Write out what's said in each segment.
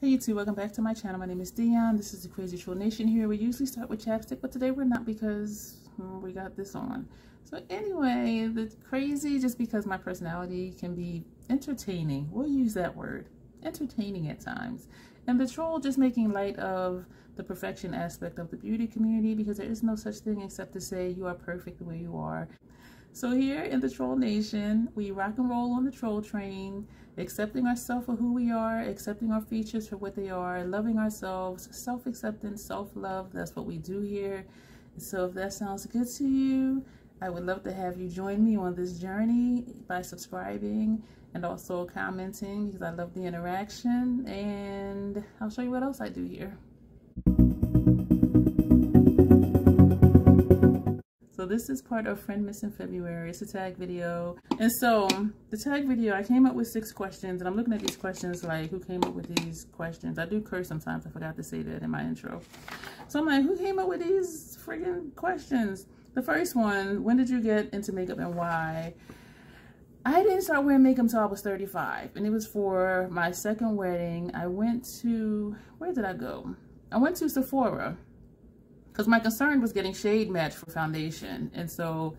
Hey YouTube, welcome back to my channel. My name is Dion. This is the Crazy Troll Nation here. We usually start with chapstick, but today we're not because we got this on. So anyway, the crazy, just because my personality can be entertaining. We'll use that word. Entertaining at times. And the troll just making light of the perfection aspect of the beauty community, because there is no such thing except to say you are perfect the way you are. So here in the Troll Nation, we rock and roll on the troll train, accepting ourselves for who we are, accepting our features for what they are, loving ourselves, self-acceptance, self-love. That's what we do here. So if that sounds good to you, I would love to have you join me on this journey by subscribing and also commenting, because I love the interaction, and I'll show you what else I do here. So this is part of Friendmas in February. It's a tag video. And so the tag video, I came up with 6 questions, and I'm looking at these questions like, who came up with these questions? I do curse sometimes. I forgot to say that in my intro. So I'm like, who came up with these friggin' questions? The first one, when did you get into makeup and why? I didn't start wearing makeup until I was 35, and it was for my second wedding. I went to, where did I go? I went to Sephora, because my concern was getting shade match for foundation. And so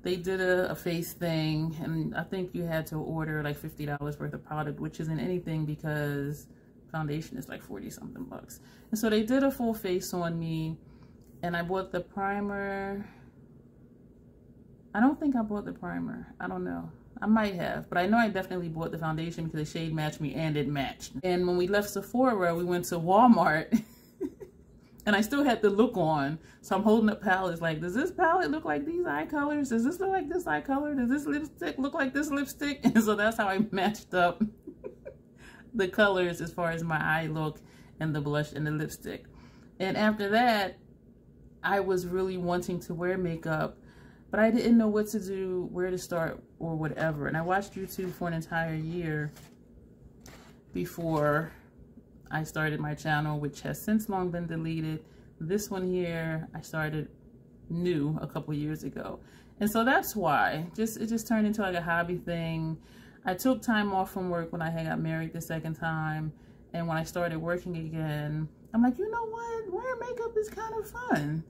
they did a face thing, and I think you had to order like $50 worth of product, which isn't anything because foundation is like 40 something bucks. And so they did a full face on me, and I bought the primer. I don't think I bought the primer. I don't know. I might have, but I know I definitely bought the foundation because the shade matched me and it matched. And when we left Sephora, we went to Walmart. And I still had the look on. So I'm holding up palettes like, does this palette look like these eye colors? Does this look like this eye color? Does this lipstick look like this lipstick? And so that's how I matched up the colors as far as my eye look and the blush and the lipstick. And after that, I was really wanting to wear makeup, but I didn't know what to do, where to start, or whatever. And I watched YouTube for an entire year before I started my channel, which has since long been deleted. This one here, I started new a couple years ago. And so that's why, it just turned into like a hobby thing. I took time off from work when I had got married the second time. And when I started working again, I'm like, you know what? Wearing makeup is kind of fun.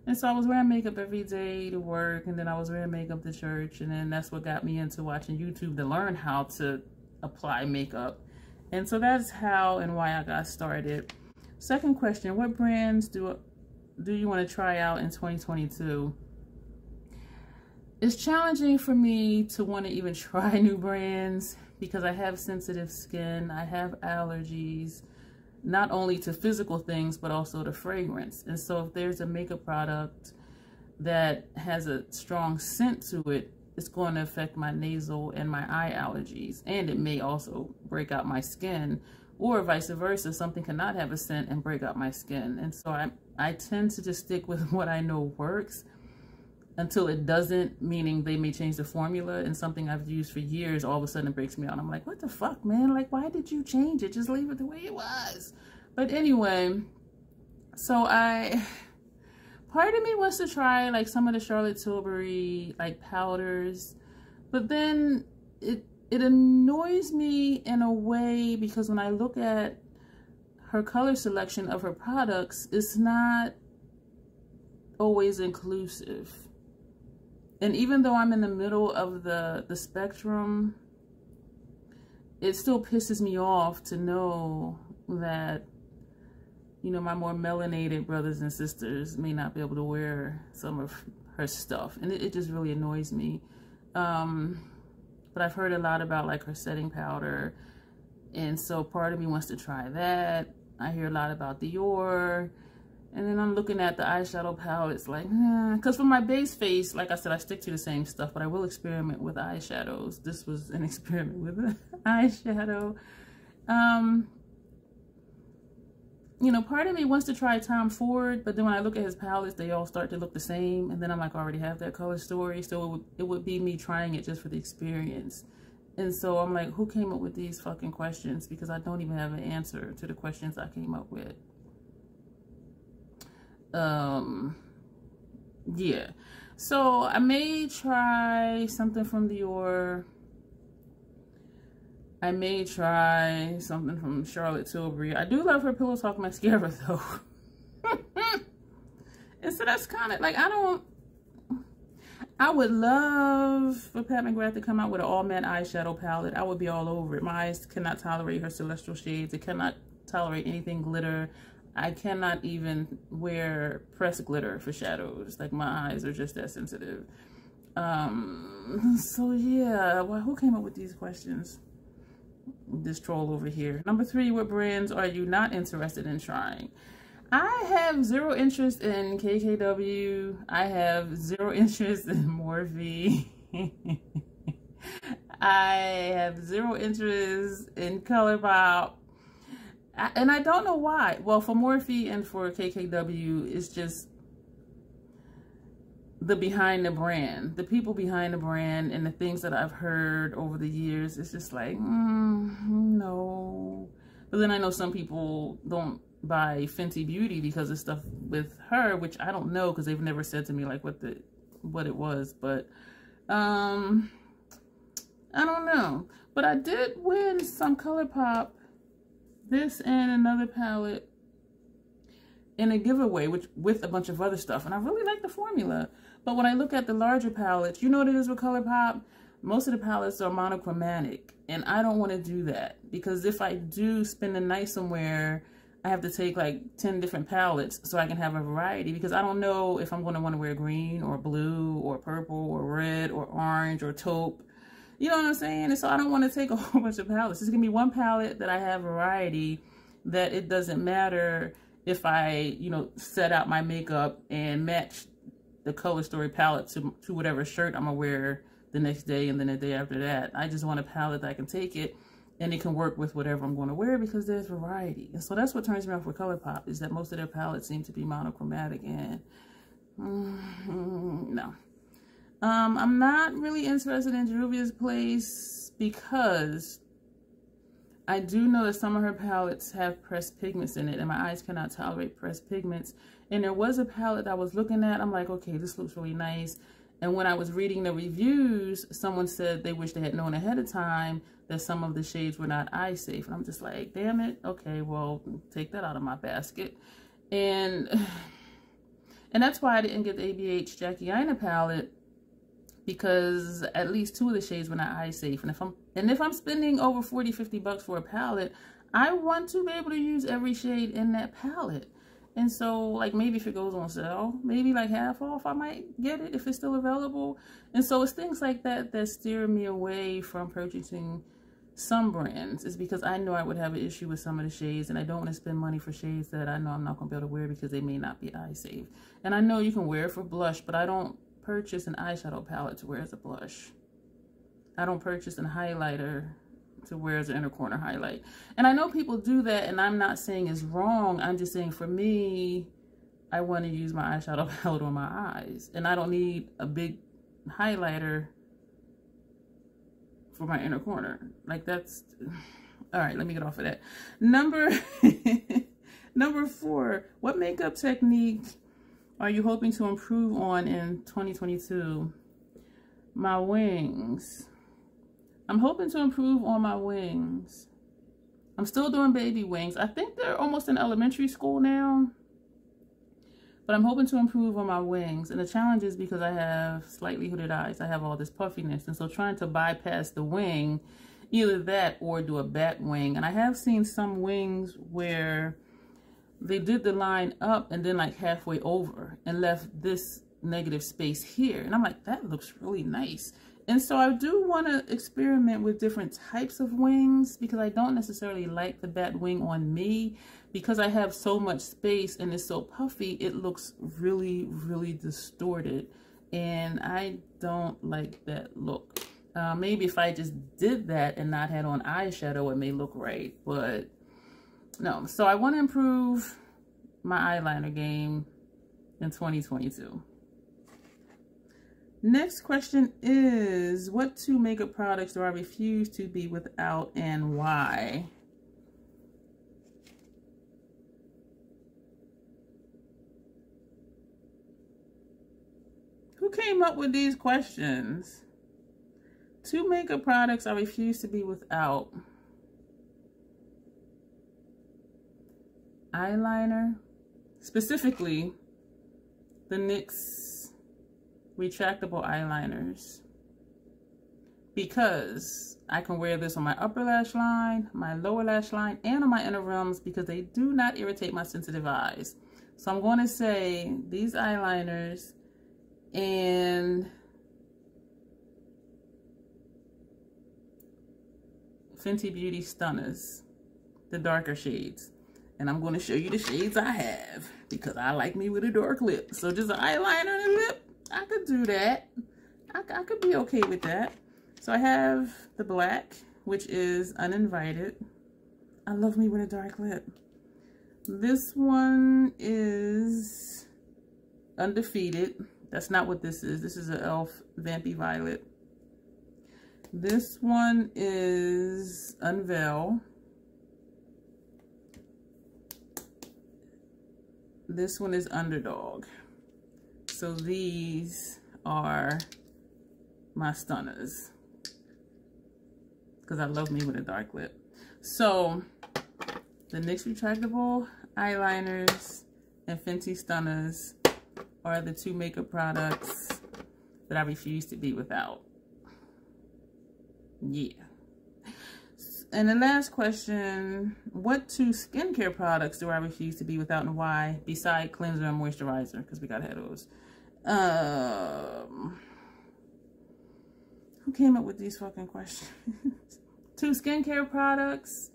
And so I was wearing makeup every day to work, and then I was wearing makeup to church. And then that's what got me into watching YouTube to learn how to apply makeup. And so that's how and why I got started. Second question, what brands do you want to try out in 2022? It's challenging for me to want to even try new brands because I have sensitive skin. I have allergies, not only to physical things, but also to fragrance. And so if there's a makeup product that has a strong scent to it, it's going to affect my nasal and my eye allergies, and it may also break out my skin, or vice versa. Something cannot have a scent and break out my skin. And so I tend to just stick with what I know works until it doesn't, meaning they may change the formula, and something I've used for years all of a sudden breaks me out. I'm like, what the fuck, man? Like, why did you change it? Just leave it the way it was. But anyway, so part of me wants to try like some of the Charlotte Tilbury like powders, but then it annoys me in a way because when I look at her color selection of her products, it's not always inclusive. And even though I'm in the middle of the spectrum, it still pisses me off to know that, you know, my more melanated brothers and sisters may not be able to wear some of her stuff. And it just really annoys me. But I've heard a lot about like her setting powder. And so part of me wants to try that. I hear a lot about Dior. And then I'm looking at the eyeshadow palettes like, because for my base face, like I said, I stick to the same stuff, but I will experiment with eyeshadows. This was an experiment with an eyeshadow. You know, part of me wants to try Tom Ford, but then when I look at his palettes, they all start to look the same. And then I'm like, I already have that color story. So it would be me trying it just for the experience. And so I'm like, who came up with these fucking questions? Because I don't even have an answer to the questions I came up with. Yeah. So I may try something from Dior. I may try something from Charlotte Tilbury. I do love her Pillow Talk mascara though. And so that's kind of like, I would love for Pat McGrath to come out with an all matte eyeshadow palette. I would be all over it. My eyes cannot tolerate her celestial shades. It cannot tolerate anything glitter. I cannot even wear pressed glitter for shadows. Like, my eyes are just that sensitive. So yeah, well, who came up with these questions? This troll over here. Number 3, what brands are you not interested in trying? I have zero interest in KKW. I have zero interest in Morphe. I have zero interest in ColourPop. And I don't know why. Well, for Morphe and for KKW, it's just the behind the brand. The people behind the brand and the things that I've heard over the years, it's just like, no. But then I know some people don't buy Fenty Beauty because of stuff with her, which I don't know because they've never said to me like what it was. But I don't know. But I did win some ColourPop, this and another palette in a giveaway, which with a bunch of other stuff, and I really like the formula. But when I look at the larger palettes, you know what it is with ColourPop? Most of the palettes are monochromatic, and I don't want to do that because if I do spend the night somewhere, I have to take like 10 different palettes so I can have a variety, because I don't know if I'm going to want to wear green or blue or purple or red or orange or taupe. You know what I'm saying? And so I don't want to take a whole bunch of palettes. It's going to be one palette that I have variety, that it doesn't matter if I, you know, set out my makeup and match the Color Story palette to whatever shirt I'm going to wear the next day and then the day after that. I just want a palette that I can take it and it can work with whatever I'm going to wear because there's variety. And so that's what turns me off with ColourPop, is that most of their palettes seem to be monochromatic, and no. I'm not really interested in Juvia's Place because I do know that some of her palettes have pressed pigments in it, and my eyes cannot tolerate pressed pigments. And there was a palette I was looking at, I'm like, okay, this looks really nice. And when I was reading the reviews, someone said they wish they had known ahead of time that some of the shades were not eye safe. And I'm just like, damn it. Okay, well, take that out of my basket. And that's why I didn't get the ABH Jackie Aina palette, because at least 2 of the shades were not eye safe. And if I'm spending over 40, 50 bucks for a palette, I want to be able to use every shade in that palette. And so, like, maybe if it goes on sale, maybe like half off, I might get it if it's still available. And so it's things like that that steer me away from purchasing some brands, is because I know I would have an issue with some of the shades, and I don't want to spend money for shades that I know I'm not going to be able to wear because they may not be eye safe. And I know you can wear it for blush, but I don't purchase an eyeshadow palette to wear as a blush. I don't purchase a highlighter to wear as an inner corner highlight. And I know people do that, and I'm not saying it's wrong. I'm just saying for me, I want to use my eyeshadow palette on my eyes, and I don't need a big highlighter for my inner corner. Like, that's all right. Let me get off of that. Number 4, what makeup technique are you hoping to improve on in 2022? My wings. I'm hoping to improve on my wings. I'm still doing baby wings. I think they're almost in elementary school now. But I'm hoping to improve on my wings. And the challenge is because I have slightly hooded eyes. I have all this puffiness. And so trying to bypass the wing, either that or do a bat wing. And I have seen some wings where they did the line up and then like halfway over and left this negative space here. And I'm like, that looks really nice. And so I do want to experiment with different types of wings, because I don't necessarily like the bat wing on me, because I have so much space and it's so puffy, it looks really, really distorted. And I don't like that look. Maybe if I just did that and not had on eyeshadow, it may look right, but no. So I want to improve my eyeliner game in 2022. Next question is, what 2 makeup products do I refuse to be without and why? Who came up with these questions? 2 makeup products I refuse to be without. eyeliner, specifically the NYX retractable eyeliners, because I can wear this on my upper lash line, my lower lash line, and on my inner rims because they do not irritate my sensitive eyes. So I'm going to say these eyeliners and Fenty Beauty Stunners, the darker shades. And I'm going to show you the shades I have because I like me with a dark lip. So just an eyeliner and a lip, I could do that. I could be okay with that. So I have the black, which is Uninvited. I love me with a dark lip. This one is Undefeated. That's not what this is. This is an e.l.f. Vampy Violet. This one is Unveil. This one is Underdog. So these are my stunners, because I love me with a dark lip. So the NYX retractable eyeliners and Fenty stunners are the two makeup products that I refuse to be without. Yeah. And the last question, what two skincare products do I refuse to be without and why, beside cleanser and moisturizer? Because we gotta have those. Who came up with these fucking questions? Two skincare products.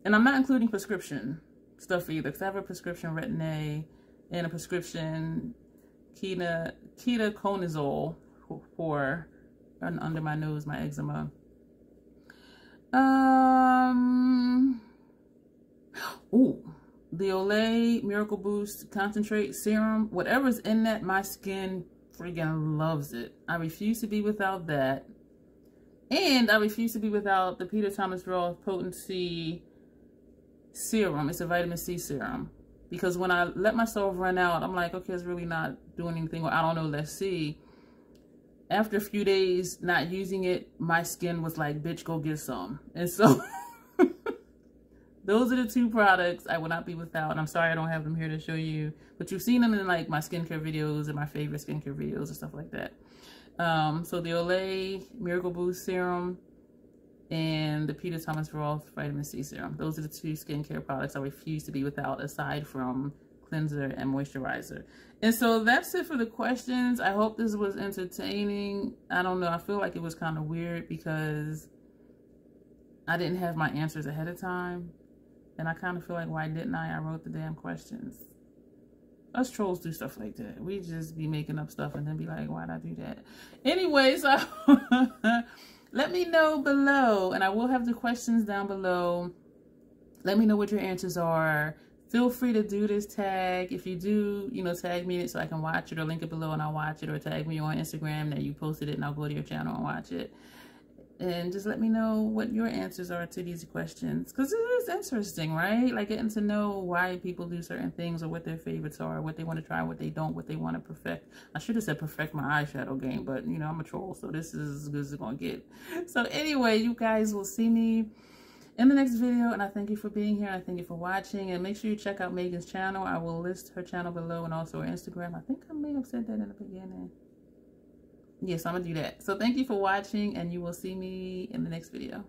And I'm not including prescription stuff either, because I have a prescription Retin-A and a prescription ketoconazole for under my nose, my eczema. Ooh, the Olay Miracle Boost Concentrate Serum. Whatever's in that, my skin friggin' loves it. I refuse to be without that. And I refuse to be without the Peter Thomas Roth Potency Serum. It's a vitamin C serum. Because when I let myself run out, I'm like, okay, it's really not doing anything. Or I don't know, let's see. After a few days not using it, my skin was like, bitch, go get some. And so those are the two products I will not be without. And I'm sorry I don't have them here to show you, but you've seen them in like my skincare videos and my favorite skincare videos and stuff like that. So the Olay Miracle Boost Serum and the Peter Thomas Roth Vitamin C Serum. Those are the two skincare products I refuse to be without, aside from cleanser and moisturizer. And so that's it for the questions. I hope this was entertaining. I don't know. I feel like it was kind of weird because I didn't have my answers ahead of time. And I kind of feel like, why didn't I? I wrote the damn questions. Us trolls do stuff like that. We just be making up stuff and then be like, why'd I do that? Anyways, let me know below. And I will have the questions down below. Let me know what your answers are. Feel free to do this tag. If you do, you know, tag me in it so I can watch it, or link it below and I'll watch it, or tag me on Instagram that you posted it and I'll go to your channel and watch it. And just let me know what your answers are to these questions, because it is interesting, right? Like getting to know why people do certain things, or what their favorites are, what they want to try, what they don't, what they want to perfect. I should have said perfect my eyeshadow game, but you know, I'm a troll, so this is as good as it's gonna get. So anyway, you guys will see me in the next video, and I thank you for being here. I thank you for watching, and make sure you check out Megan's channel. I will list her channel below, and also her Instagram. I think I may have said that in the beginning. Yes, I'm gonna do that. So thank you for watching, and you will see me in the next video.